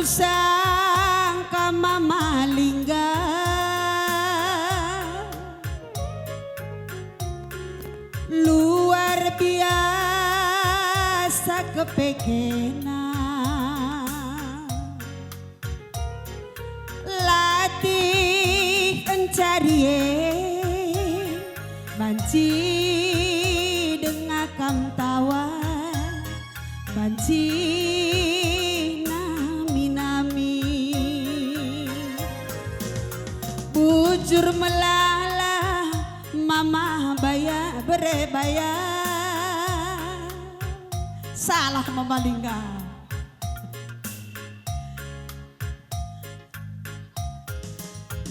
kusangka mamalinga luar biasa kepekena latih encarie banci dengakam tawa banci nami-nami bujur melala mama baya berebaya salah mamalinga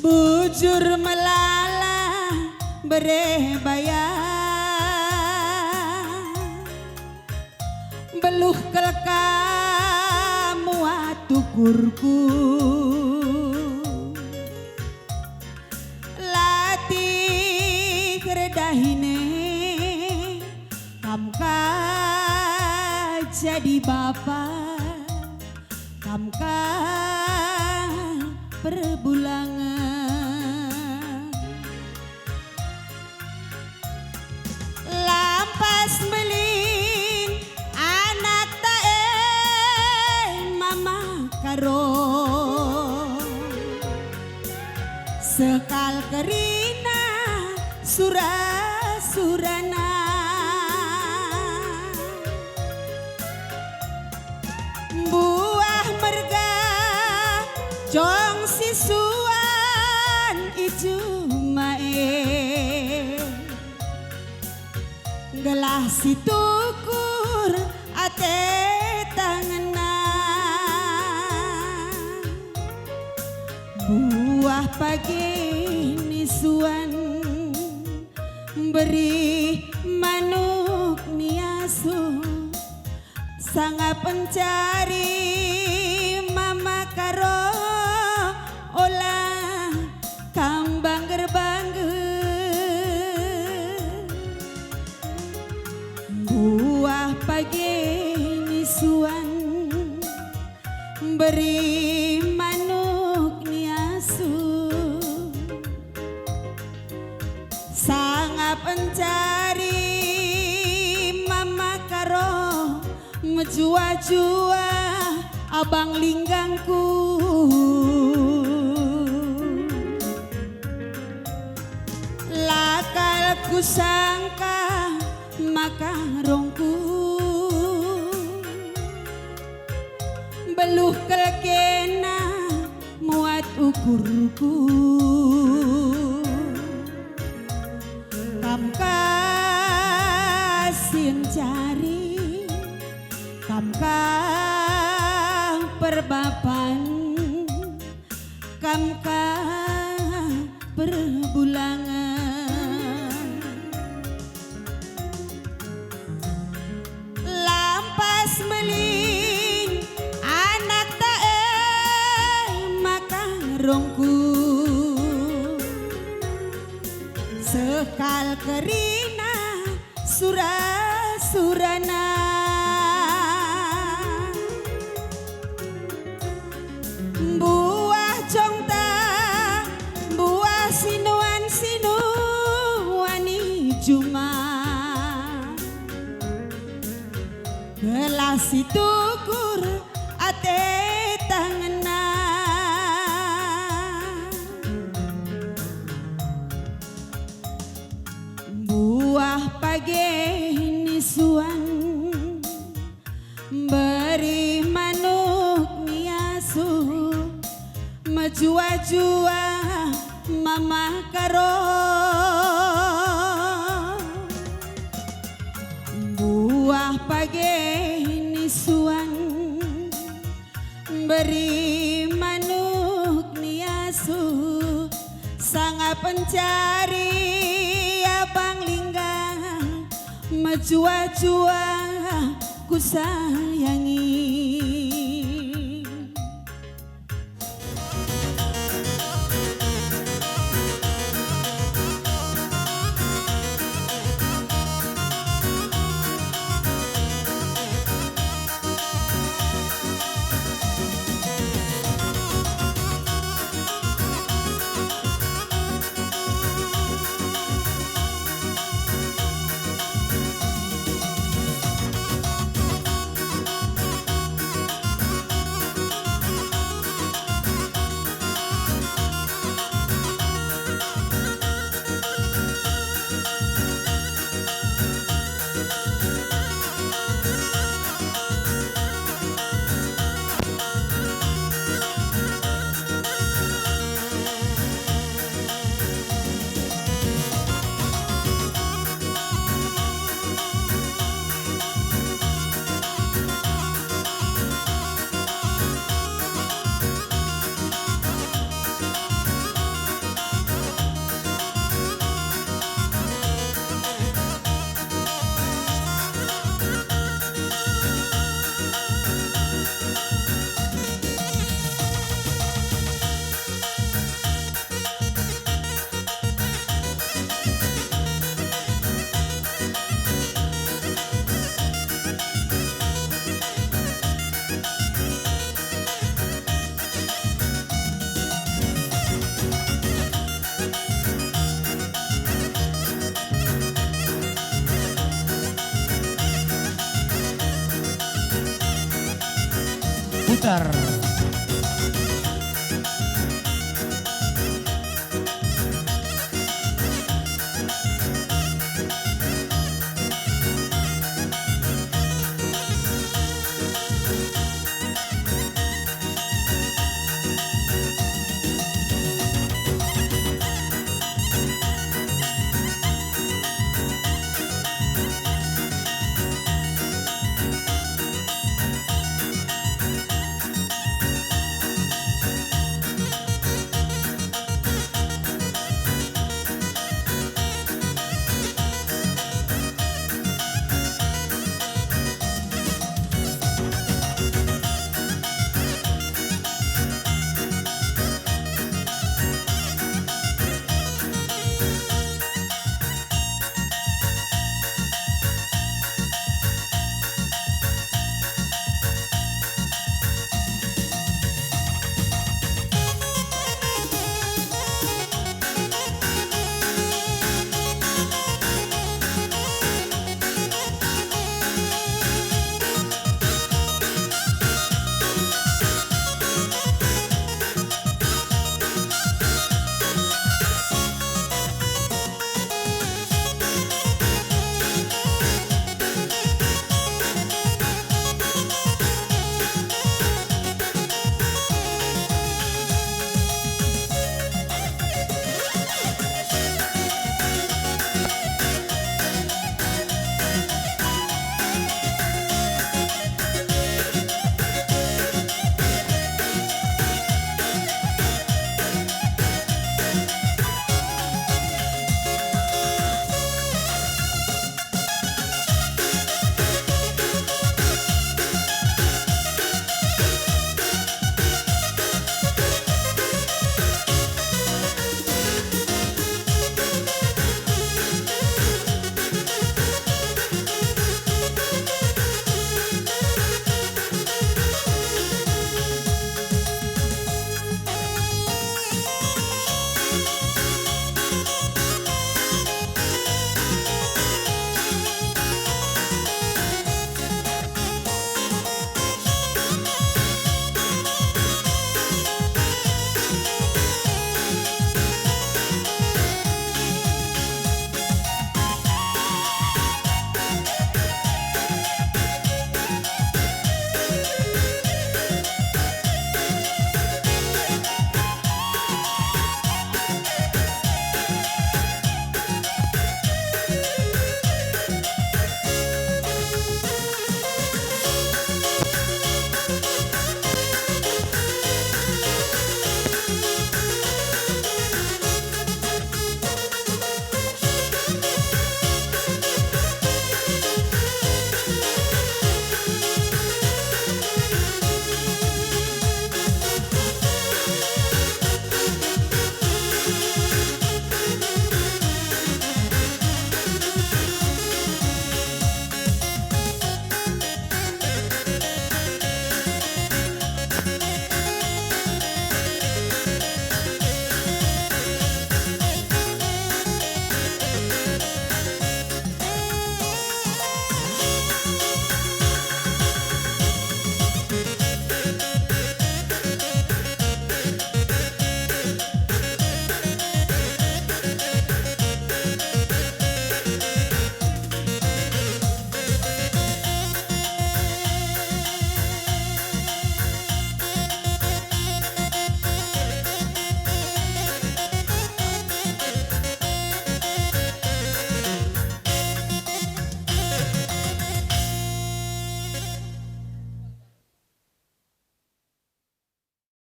bujur melala berebaya beluh kelekamu atukurku latih redahine kamka jadi bapak kamka perbulangan lampas melin anak tae mama karo sekal kerina surana buah merga jong sisuan ijo mae gelah situkur ate tangena buah pagi nisuan beri manuk niasu sangat pencari mama karo olah kambang gerbangger buah pagi nisuan beri manuk niasu sangat pencari mama karo menjua-jua abang linggangku lakal kusangka makarongku beluh kelkena muat ukurku kam kasih cari kam perbapan kam perbulangan lampas melin anak tae makarongku sekal kerina surana buah congta buah sinuan juma gelas tukur ate tangena buah pagi nisuan beri manuk niasu menjua-jua mama karo buah pagi nisuan beri manuk niasu sangat pencari abang linggang menjua-jua ku sayangi. putar.